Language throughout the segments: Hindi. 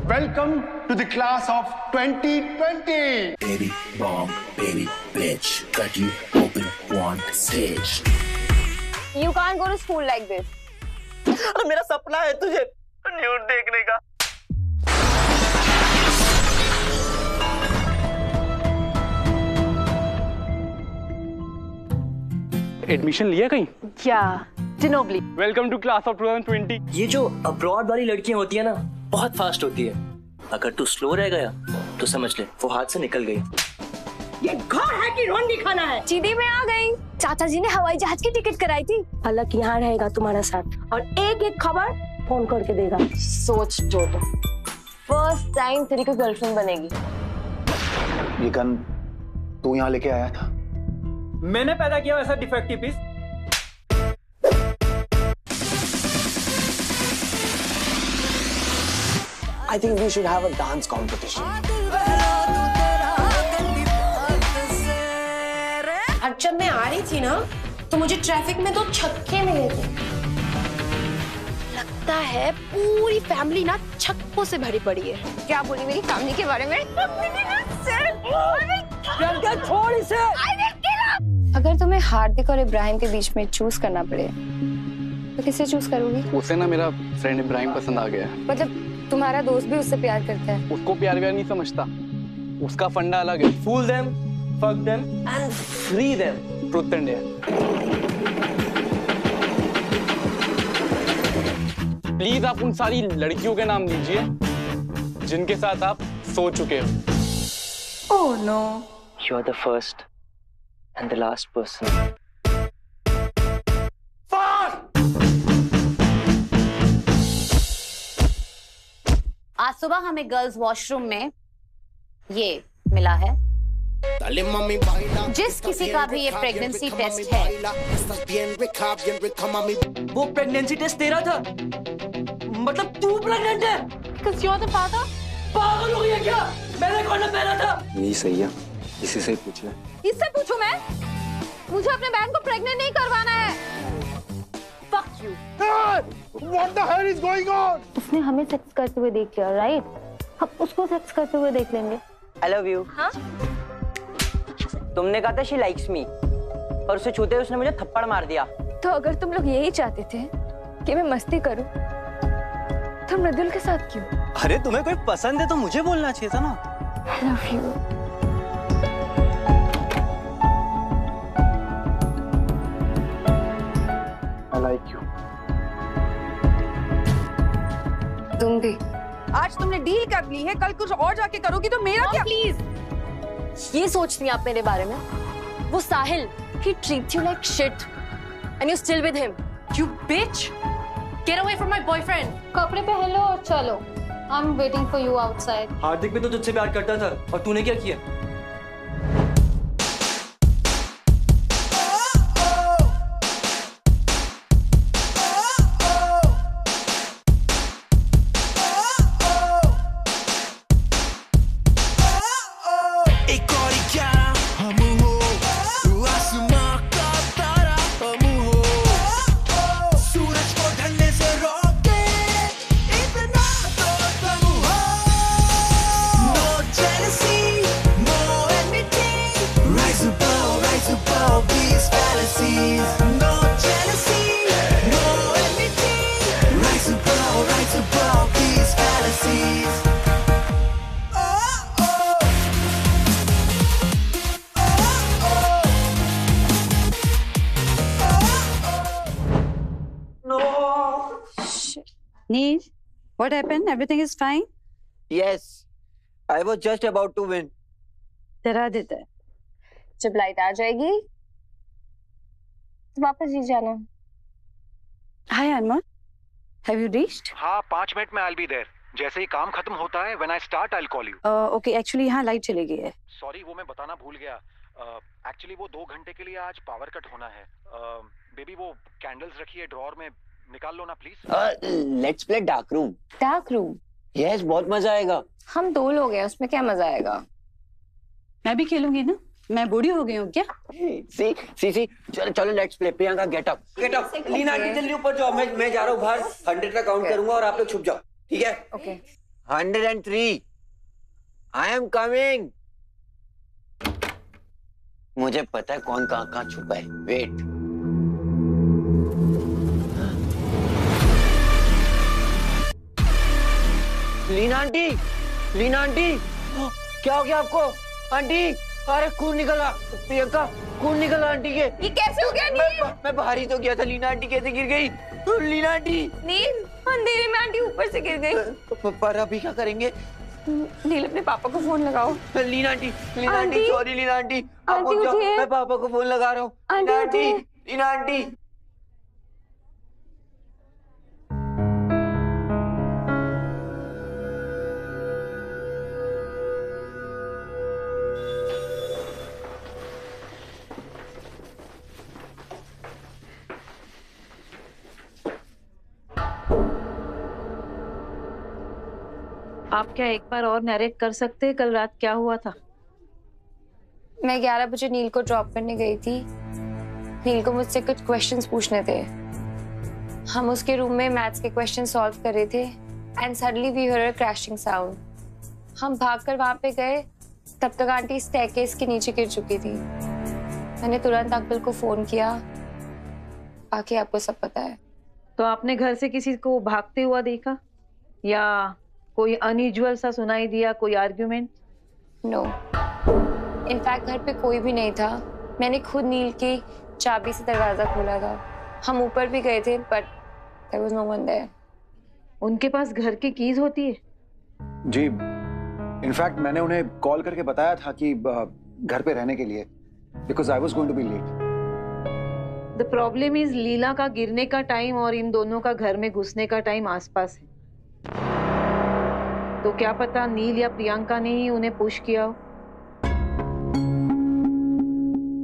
Welcome to the class of 2020. Baby bomb, baby bitch, cut you open, want stage. You can't go to school like this. मेरा सपना है तुझे न्यूड देखने का। एडमिशन लिया कहीं? Ginobili. Welcome to class of 2020। ये जो अब्रॉड वाली लड़कियां होती है ना, बहुत फास्ट होती है। अगर तू स्लो रह गया तो समझ ले वो हाथ से निकल गई। ये घर है कि रोंडी खाना है? चीदी में आ गई। चाचा जी ने हवाई जहाज की टिकट कराई थी। अलग यहाँ रहेगा तुम्हारा साथ और एक एक खबर फोन करके देगा। सोच जो फर्स्ट टाइम तेरी कोई गर्लफ्रेंड बनेगी। ये गन तू यहाँ लेके आया था? मैंने पैदा किया वैसा defective piece. I think we should have a dance competition. और जब मैं आ रही थी ना तो मुझे ट्रैफिक में 2 छक्के मिले थे। लगता है पूरी फैमिली ना छक्कों से भरी पड़ी है। क्या बोली मेरी फैमिली के बारे में? छोड़ इसे। अगर तुम्हें हार्दिक और इब्राहिम के बीच में चूज करना पड़े तो किसे चूज करोगी? उसे ना मेरा फ्रेंड इब्राहिम पसंद आ गया। मतलब तुम्हारा दोस्त भी उससे प्यार करता है? उसको प्यार व्यार नहीं समझता, उसका फंडा अलग है। Fool them, fuck them and free them. Truth and dare. Please आप उन सारी लड़कियों के नाम दीजिए जिनके साथ आप सो चुके हो। Oh no. You are the first and the last person. आज सुबह हमें गर्ल्स वॉशरूम में ये मिला है। जिस किसी का भी ये प्रेगनेंसी टेस्ट है, वो प्रेगनेंसी टेस्ट तेरा था? मतलब तू प्रेग्नेंट है? Because you're the father? पागल हो गया क्या? मैंने कौन पहना था? यही सही है, इसी से पूछ ले। इससे पूछूं मैं? मुझे अपने बहन को प्रेग्नेंट नहीं करवाना है। Fuck you. What the hell is going on? उसने हमें सेक्स करते हुए देख लिया, राइट? हम उसको सेक्स करते हुए देख लेंगे। I love you. हाँ? तुमने कहा था she likes me, पर उसे छूते उसने मुझे थप्पड़ मार दिया। तो अगर तुम लोग यही चाहते थे कि मैं मस्ती करूं, तो मृदुल के साथ क्यों? अरे तुम्हें कोई पसंद है तो मुझे बोलना चाहिए था ना। I love you. I like you. तुम भी। आज तुमने डील कर ली है, कल कुछ और जाके करोगी तो मेरा क्या? प्लीज ये सोचती हैं आप मेरे बारे में? वो साहिल, he treats you like shit and you still with him. You bitch! Get away from my boyfriend. कपड़े पहन लो और चलो। I'm waiting for you outside. हार्दिक भी तो तुझसे प्यार करता था और तूने क्या किया? Neil, what happened? Everything is fine? Yes, I was just about to win. डरा देता है। जब लाइट आ जाएगी तो वापस जी जाना। Hi Anmol, have you reached? हाँ 5 मिनट में I'll be there. जैसे ही काम खत्म होता है when I start I'll call you. Okay, actually यहाँ लाइट चली गई है। Sorry वो मैं बताना भूल गया। Actually वो 2 घंटे के लिए आज पावर कट होना है। बेबी वो कैंडल्स रखी है ड्रॉअर में, निकाल लो ना please. Let's play dark room. Dark room? Yes, बहुत मजा आएगा। हम 2 लोग हैं, उसमें क्या मजा आएगा? मैं भी खेलूंगी ना, मैं बूढ़ी हो गई हूँ क्या? सी चलो let's play. Priyanka get up Leena aunty जल्दी ऊपर जाओ, मैं जा रहा हूँ बाहर, 100 तक काउंट करूंगा और आप लोग छुप जाओ, ठीक है? ओके। 103. I am coming. मुझे पता है कौन कहाँ छुपा है. Wait. Leena aunty, Leena aunty, क्या हो गया आपको? आंटी, अरे खून निकला. प्रियंका, खून निकला आंटी के. ये कैसे हो गया नील? मैं बाहर ही तो गया था. लीना आंटी कैसे गिर गई? लीना आंटी. नील, अंधेरे में आंटी ऊपर से गिर गई. पर अभी क्या करेंगे? नील, अपने पापा को फोन लगाओ. Leena aunty, Leena aunty, sorry Leena aunty. आप उठ जाओ, मैं पापा को फोन लगा रहा हूँ. Leena aunty, Leena aunty. आप क्या एक बार और नरेट कर सकते हैं कल रात क्या हुआ था? मैं 11 बजे नील को ड्रॉप करने गई थी. नील को मुझसे कुछ क्वेश्चंस पूछने थे. हम उसके रूम में मैथ्स के क्वेश्चन सॉल्व कर रहे थे and suddenly we heard a crashing sound. हम भागकर वहां पे गए. तब तक आंटी स्टेयरकेस के नीचे गिर चुकी थी. मैंने तुरंत अंकल को फोन किया. बाकी आपको सब पता है. तो आपने घर से किसी को भागते हुआ देखा या कोई अनयूजुअल सा सुनाई दिया? कोई आर्ग्यूमेंट? नो. इनफैक्ट घर पे कोई भी नहीं था. मैंने खुद नील की चाबी से दरवाजा खोला था. हम ऊपर भी गए थे but there was no one there. उनके पास घर की कीज होती है? जी, इनफैक्ट मैंने उन्हें कॉल करके बताया था कि घर पे रहने के लिए, because I was going to be late. The problem is Leela का गिरने का टाइम और इन दोनों का घर में घुसने का टाइम आसपास है. तो क्या पता नील या प्रियंका ने ही उन्हें पुश किया हो.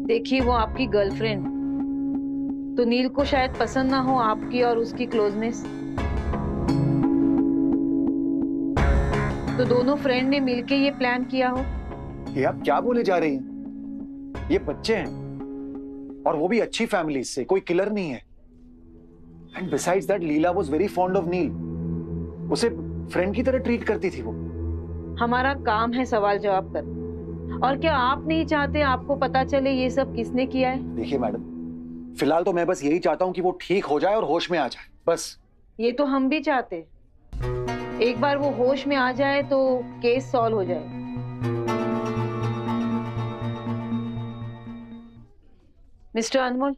देखिए, वो आपकी गर्लफ्रेंड, तो नील को शायद पसंद ना हो आपकी और उसकी क्लोजनेस. तो दोनों फ्रेंड ने मिलके ये प्लान किया हो. ये आप क्या बोले जा रही हैं? ये बच्चे हैं और वो भी अच्छी फैमिली से, कोई किलर नहीं है. And besides that Leela was very fond of Neel. उसे फ्रेंड की तरह ट्रीट करती थी वो. हमारा काम है सवाल जवाब कर. और क्या आप नहीं चाहते आपको पता चले ये सब किसने किया है? देखिए मैडम, फिलहाल तो मैं बस यही चाहता हूँ कि वो ठीक हो जाए और होश में आ जाए, बस. ये तो हम भी चाहते हैं. एक बार वो होश में आ जाए तो केस सॉल्व हो जाए. मिस्टर अनमोल,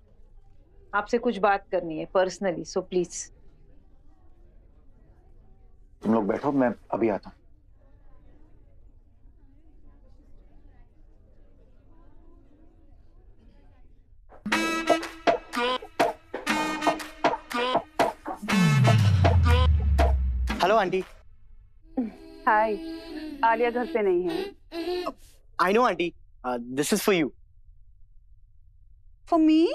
आपसे कुछ बात करनी है पर्सनली, सो प्लीज. तुम लोग बैठो, मैं अभी आता हूँ. Hello aunty. हाय. आलिया घर पे नहीं है. I know aunty. This is for you. For me?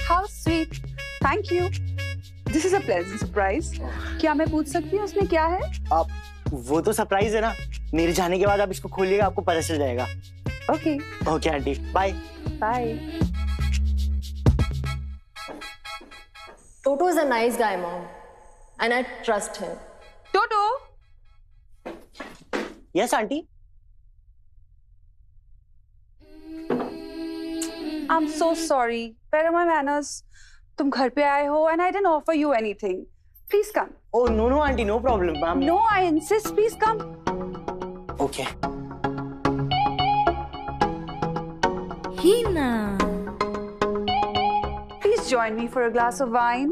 How sweet. Thank you. This is a pleasant surprise. क्या मैं पूछ सकती हूँ उसमें क्या है? आप वो तो सरप्राइज है ना. मेरे जाने के बाद आप इसको खोलिएगा, आपको पता चल जाएगा. Okay. Okay aunty, bye. Bye. Toto is a nice guy, Mom, and I trust him. Toto. Yes aunty. I'm so sorry. Where are my manners? तुम घर पे आए हो and I didn't offer you anything. Please come. Oh no aunty, no problem. No, I insist. Please come. Okay. Hina. Please join me for a glass of wine.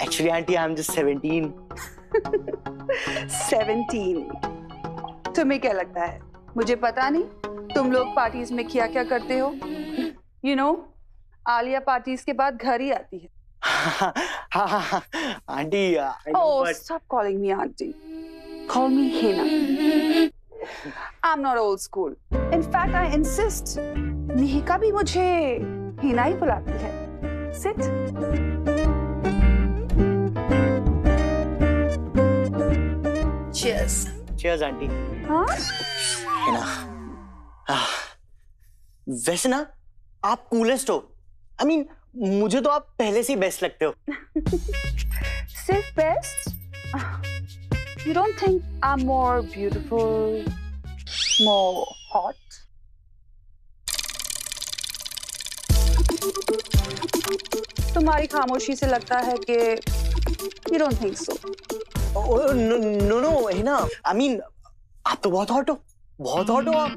Actually aunty, I'm just 17. 17. तुम्हें क्या लगता है मुझे पता नहीं तुम लोग पार्टीज में क्या क्या करते हो? You know, आलिया पार्टीज के बाद घर ही आती है. हाँ aunty. Oh, stop calling me auntie. Call me Hina. I'm not old school. In fact, I insist. निहिका भी मुझे हिना ही बुलाती है. Sit. Cheers. Cheers aunty. हाँ? हिना. वैसे ना आप कूलेस्ट हो. I mean, मुझे तो आप पहले से ही बेस्ट लगते हो। सिर्फ best? You don't think I'm more beautiful, more hot? तुम्हारी खामोशी से लगता है कि You don't think so? No है ना, I mean, आप तो बहुत हॉट हो, बहुत हॉट हो आप।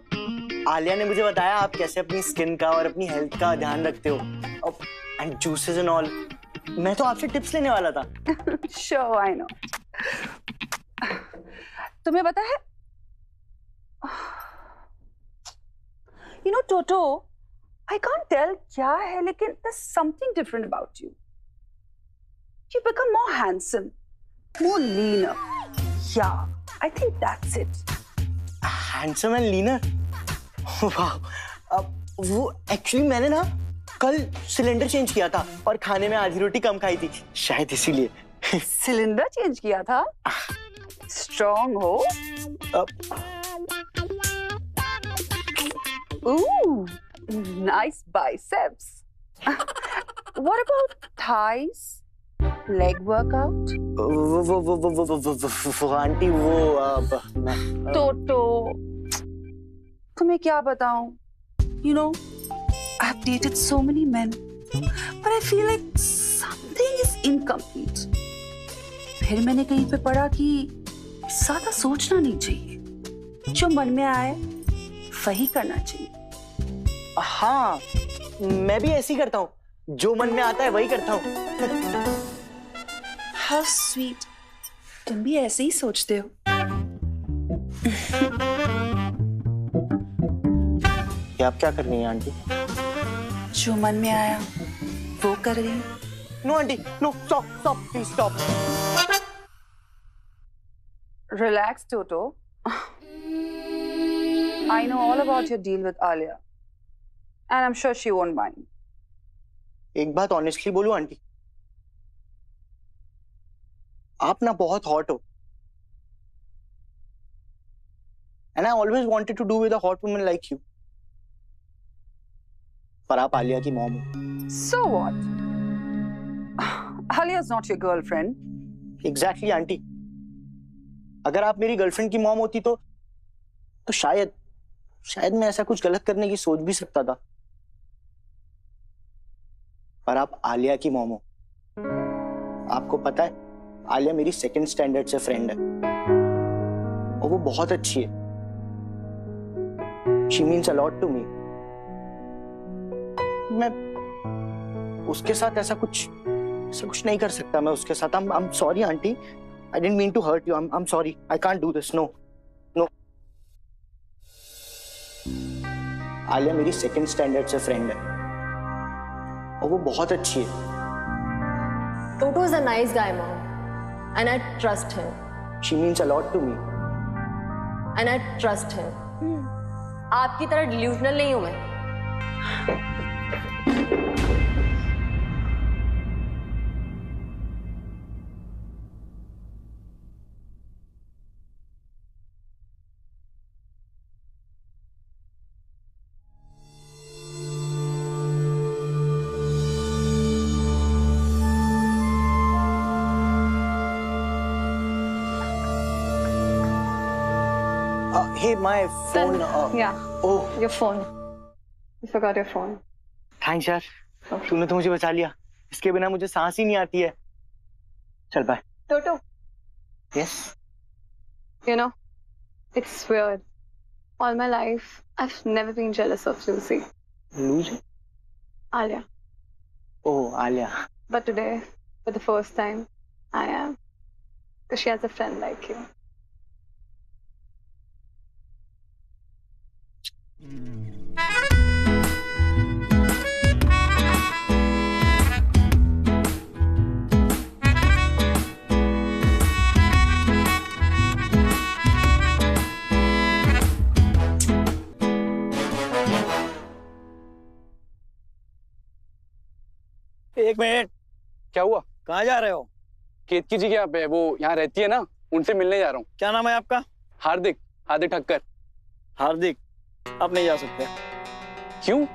आलिया ने मुझे बताया आप कैसे अपनी स्किन का और अपनी हेल्थ का ध्यान रखते हो, एंड जूसेस एंड ऑल। मैं तो आपसे टिप्स लेने वाला था। Sure, I know. तुम्हें पता है, you know, Toto, I can't tell क्या है, लेकिन there's something different about you. You become more handsome, more leaner. Yeah, I think that's it. Handsome and leaner? Wow. वो एक्चुअली मैंने ना कल सिलेंडर चेंज किया था और खाने में आधी रोटी कम खाई थी, शायद इसीलिए। सिलेंडर चेंज किया था? स्ट्रॉन्ग हो? Ooh, nice biceps. What about thighs? Leg workout? वो आंटी वो टोटो, तुम्हें क्या बताऊं? You know, I've dated so many men, but I feel like something is incomplete. फिर मैंने कहीं पे पढ़ा कि ज्यादा सोचना नहीं चाहिए, जो मन में आए वही करना चाहिए। हाँ, मैं भी ऐसे ही करता हूँ, जो मन में आता है वही करता हूँ। How sweet, तुम भी ऐसे ही सोचते हो। ये आप क्या कर रही हैं आंटी? जो मन में आया वो कर रही हूँ। No aunty, no, stop stop please stop. Relax, Toto. I know all about your deal with Alia, and I'm sure she won't mind. एक बात ऑनेस्टली बोलूं आंटी, आप ना बहुत हॉट हो, and I always wanted to do with a hot woman like you. पर आप आलिया की मॉम हो। So what? Alia's not your girlfriend. Exactly aunty, अगर आप मेरी गर्लफ्रेंड की मॉम होती तो शायद मैं ऐसा कुछ गलत करने की सोच भी सकता था, पर आप आलिया की मॉम हो। आपको पता है, आलिया मेरी सेकंड स्टैंडर्ड से फ्रेंड है और वो बहुत अच्छी है। She means a lot to me. मैं उसके साथ ऐसा कुछ नहीं कर सकता। मैं उसके साथ I'm sorry aunty, I didn't mean to hurt you. I'm sorry. I can't do this. No. Alia मेरी सेकंड स्टैंडर्ड से फ्रेंड है और वो बहुत अच्छी है। Toto is a nice guy, Mom, and I trust him. She means a lot to me. And I trust him. आपकी तरह delusional नहीं हूं मैं। Hey, my phone. Yeah. Oh, Your phone. You forgot your phone. thanks यार, तूने तो मुझे बचा लिया। इसके बिना मुझे सांस ही नहीं आती है। चल bye. Toto. Yes. You know, it's weird. All my life, I've never been jealous of Lucy. Lucy? Alia. Oh, Alia. But today, for the first time, I am. Because she has a friend like you. एक मिनट, क्या हुआ? कहाँ जा रहे हो? केतकी जी के यहाँ पे, वो यहाँ रहती है ना, उनसे मिलने जा रहा हूँ। क्या नाम है आपका? हार्दिक, हार्दिक ठक्कर। हार्दिक, आप नहीं जा सकते। क्यों?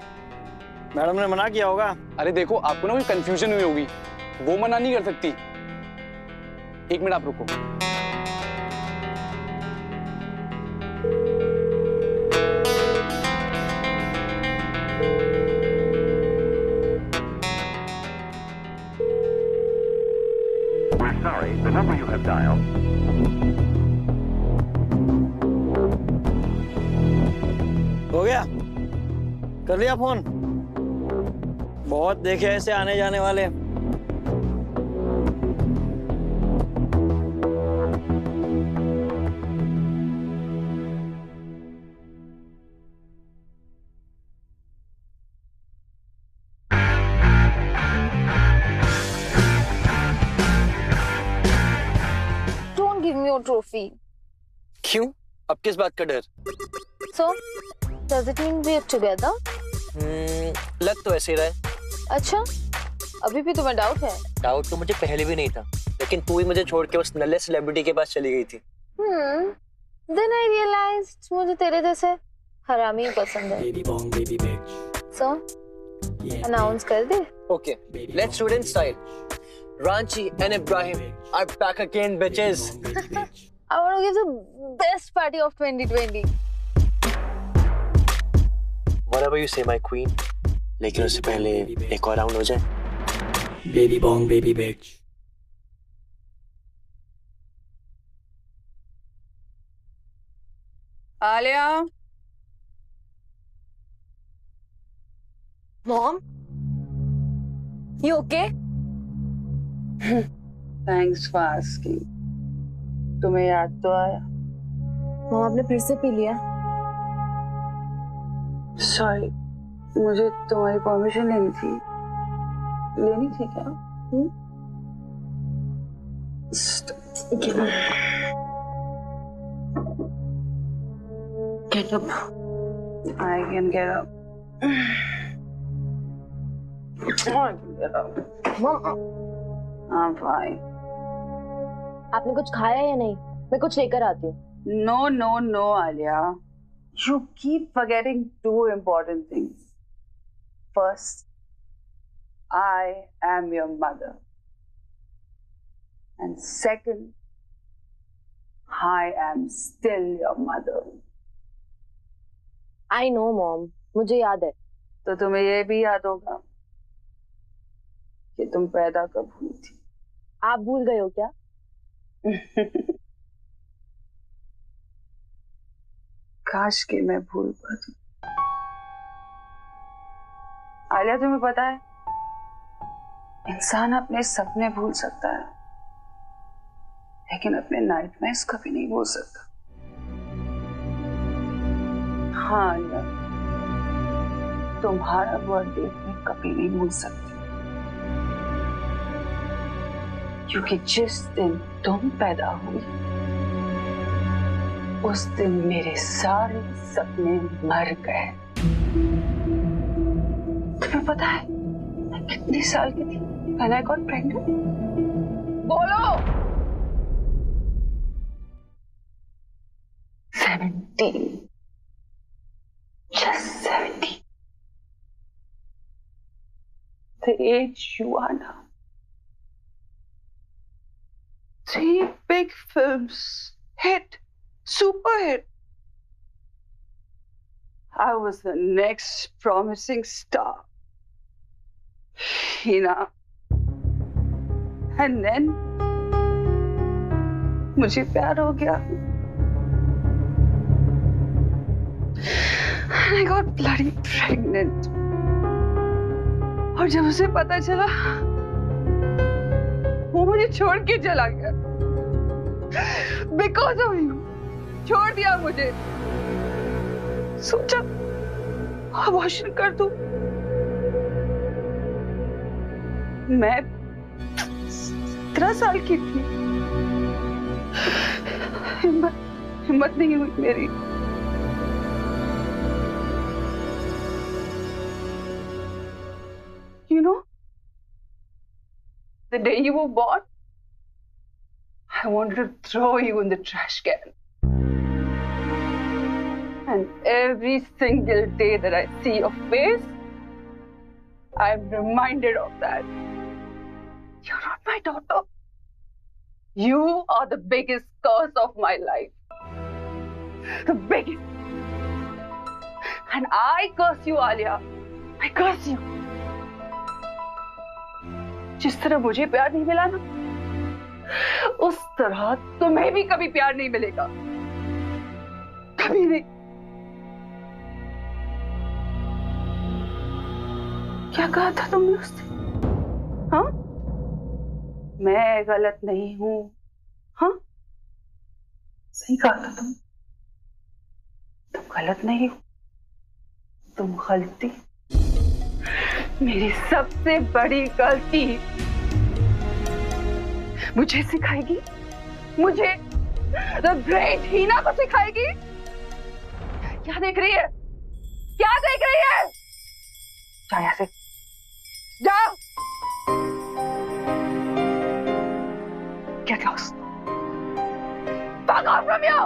मैडम ने मना किया होगा। अरे देखो, आपको ना कोई कंफ्यूजन हुई होगी, वो मना नहीं कर सकती। एक मिनट आप रुको। We're sorry, the number you have dialed. हो गया? कर लिया फोन? बहुत देखे ऐसे आने जाने वाले। Don't give me your trophy. क्यों? अब किस बात का डर? So, does it mean we're together? लग तो ऐसे ही रहा है। अच्छा, अभी भी तुम्हें डाउट है? डाउट तो मुझे पहले भी नहीं था, लेकिन तू ही मुझे छोड़ के उस नल्ले सेलिब्रिटी के पास चली गई थी। Then I realized मुझे तेरे जैसे हरामी पसंद है। So, announce कर दे। Okay, let's do it in style. Ranchi and Ibrahim are back again, bitches. I want to give the best party of 2020. Whatever you say, my queen. लेकिन उससे पहले एक और राउंड हो जाए। Baby bong, baby bitch. Alia, Mom? You okay? thanks for asking. तुम्हें याद तो आया? मॉम आपने फिर से पी लिया? सॉरी, मुझे तुम्हारी परमिशन लेनी थी। लेनी थी क्या? Get up. I can get up. I can get up. Mom, I'm fine. आपने कुछ खाया या नहीं? मैं कुछ लेकर आती हूँ। No, no, no, Alia. You keep forgetting two important things. First, I am your mother. And second, I am still your mother. I know, Mom. मुझे याद है। तो तुम्हें ये भी याद होगा कि तुम पैदा कब हुई थी। आप भूल गए हो क्या? काश कि मैं भूल पाती। आलिया, तुम्हें पता है, इंसान अपने सपने भूल सकता है, लेकिन अपने नाइटमेयर्स कभी नहीं भूल सकता। हाँ आलिया, तुम्हारा बर्थडे मैं कभी नहीं भूल सकती, क्योंकि जिस दिन तुम पैदा हुई उस दिन मेरे सारे सपने मर गए। तुम्हें पता है मैं कितने साल की थी when I got pregnant? बोलो। 17. Just 17. The age you are now. 3 big films, hit, super hit. I was the next promising star. Hina. And then मुझे प्यार हो गया. And I got bloody pregnant. और जब उसे पता चला, वो मुझे छोड़ के चला गया। Because of you, छोड़ दिया मुझे। सोचा अबॉर्शन कर दूं। मैं 17 साल की थी। हिम्मत नहीं हुई मेरी। You know, the day you were born, I wanted to throw you in the trash can. And every single day that I see your face, I'm reminded of that. You're not my daughter. You are the biggest curse of my life. The biggest. And I curse you, Alia. I curse you. जिस तरह मुझे प्यार नहीं मिला ना, उस तरह तुम्हें भी कभी प्यार नहीं मिलेगा, कभी नहीं। क्या कहा था तुमने उससे? हाँ? मैं गलत नहीं हूं, हाँ? सही कहा था तुम गलत नहीं हो, तुम गलती, मेरी सबसे बड़ी गलती मुझे सिखाएगी, मुझे द ग्रेट हीना को सिखाएगी। क्या देख रही है? क्या देख रही है? जा यहां से, जाओ। Get lost. Fuck off from you!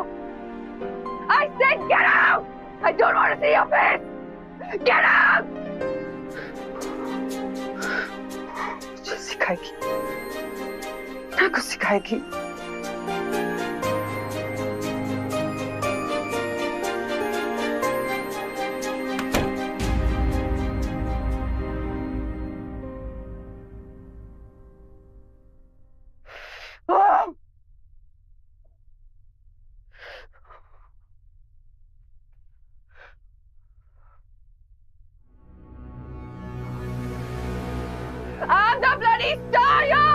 I said get out! I don't want to see your face! Get out! मुझे सिखाएगी, ना कुछ सिखाएगी। I'm the bloody star, you!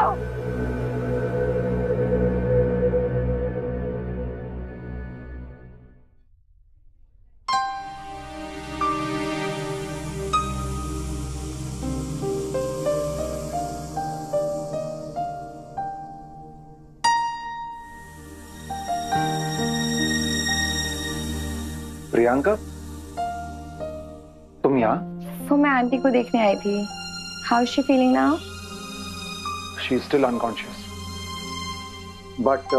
Priyanka, तुम यहाँ? वो मैं आंटी को देखने आई थी। How is she feeling now? She is still unconscious. But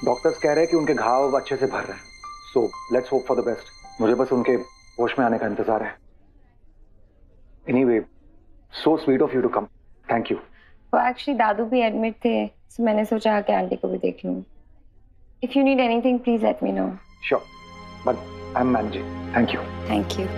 doctors कह रहे हैं कि उनके घाव अच्छे से भर रहे हैं. So let's hope for the best. मुझे बस उनके होश में आने का इंतजार है. Anyway, so sweet of you to come. Thank you. वो actually दादू भी एडमिट थे, so मैंने सोचा कि आंटी को भी देख लूं. If you need anything, please let me know. Sure. But I'm managing. Thank you. Thank you.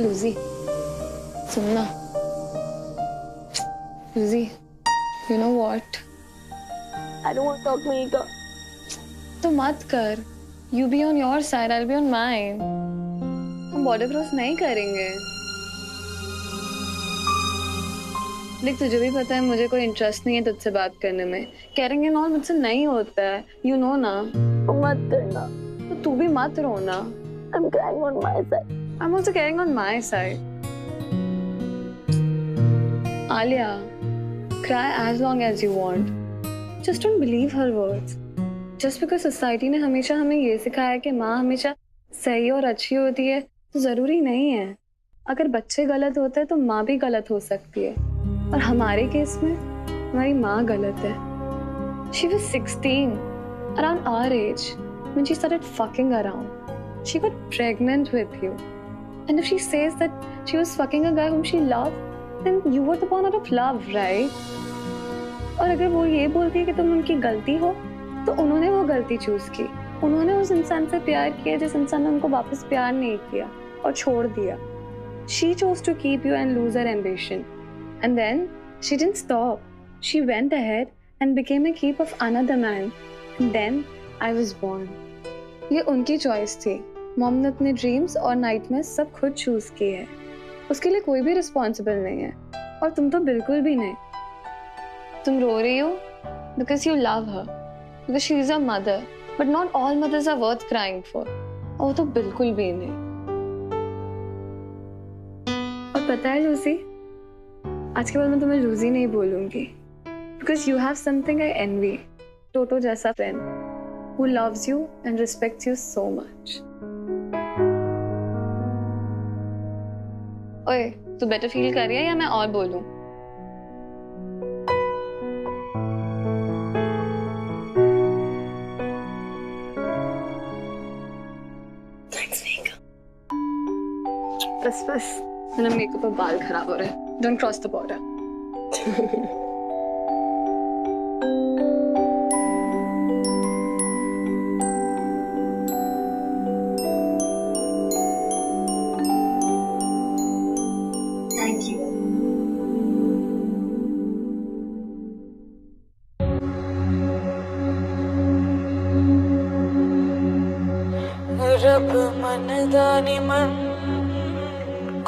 लूजी, सुनना। लूजी, you know what? I don't want to talk to Nika. तो मत कर। You be on your side, I'll be on mine. हम बॉर्डर क्रॉस नहीं करेंगे। देख, तुझे भी पता है मुझे कोई इंटरेस्ट नहीं है तुझसे बात करने में। करेंगे ना, मुझसे नहीं होता है। You know ना। तो मत करना। तो तू भी मत रोना। I'm crying on my side. I'm also carrying on my side. Alia, cry as long as you want. Just don't believe her words. Just because society ने हमेशा हमें ये सिखाया कि माँ हमेशा सही और अच्छी होती है, तो जरूरी नहीं है। अगर बच्चे गलत होते हैं तो माँ भी गलत हो सकती है। और हमारे केस में हमारी माँ गलत है। She was 16, around our age, when she started fucking around. She got pregnant with you. And if she says that she was fucking a guy whom she loved, then you were the one out of love, right? और अगर वो ये बोलती है कि तुम उनकी गलती हो, तो उन्होंने वो गलती चूज की। उन्होंने उस इंसान से प्यार किया जिस इंसान ने उनको वापस प्यार नहीं किया और छोड़ दिया। She chose to keep you and lose her ambition. And then she didn't stop. She went ahead and became a keep of another man. And then I was born. ये उनकी चॉइस थी। मॉम ने अपने ड्रीम्स और नाइटमेयर सब खुद चूज किए हैं। उसके लिए कोई भी रिस्पॉन्सिबल नहीं है। और तुम तो बिल्कुल भी नहीं। तुम रो रही हो because you love her, because she is a mother, but not all mothers are worth crying for. और वो तो बिल्कुल भी नहीं। और पता है लूसी, आज के बाद मैं तुम्हें लूजी नहीं बोलूंगी, because you have something I envy. टोटो जैसा friend who loves you and respects you so much. ओए, तू बेटर फील कर रही है या मैं और बोलूं? बस मेरा मेकअप और बाल खराब हो रहे हैं। Don't cross the border. रब मन दानी मन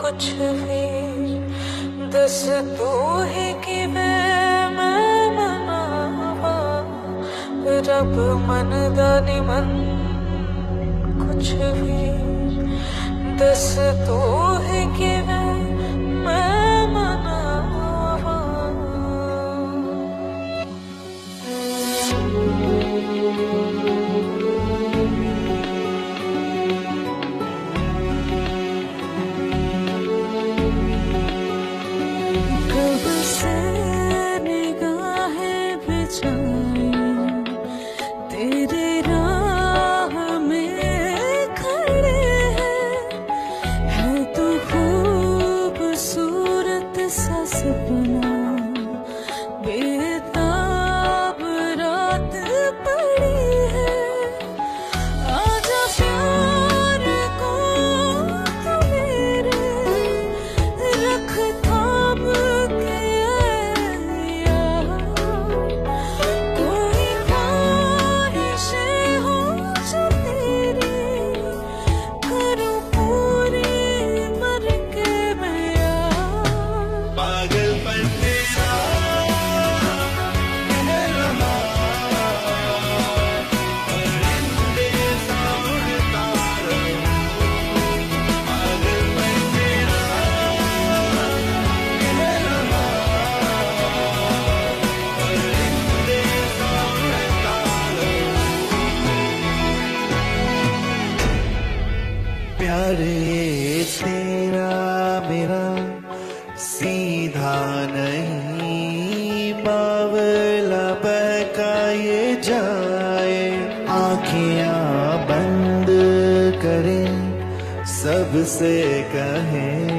कुछ भी दस तू है कि मैं मनावा। रब मन दानी मन कुछ भी दस तू है कि मैं मनावा। प्यार ये तेरा मेरा सीधा नहीं, बावला बहका ये जाए। आँखियाँ बंद करें सबसे कहें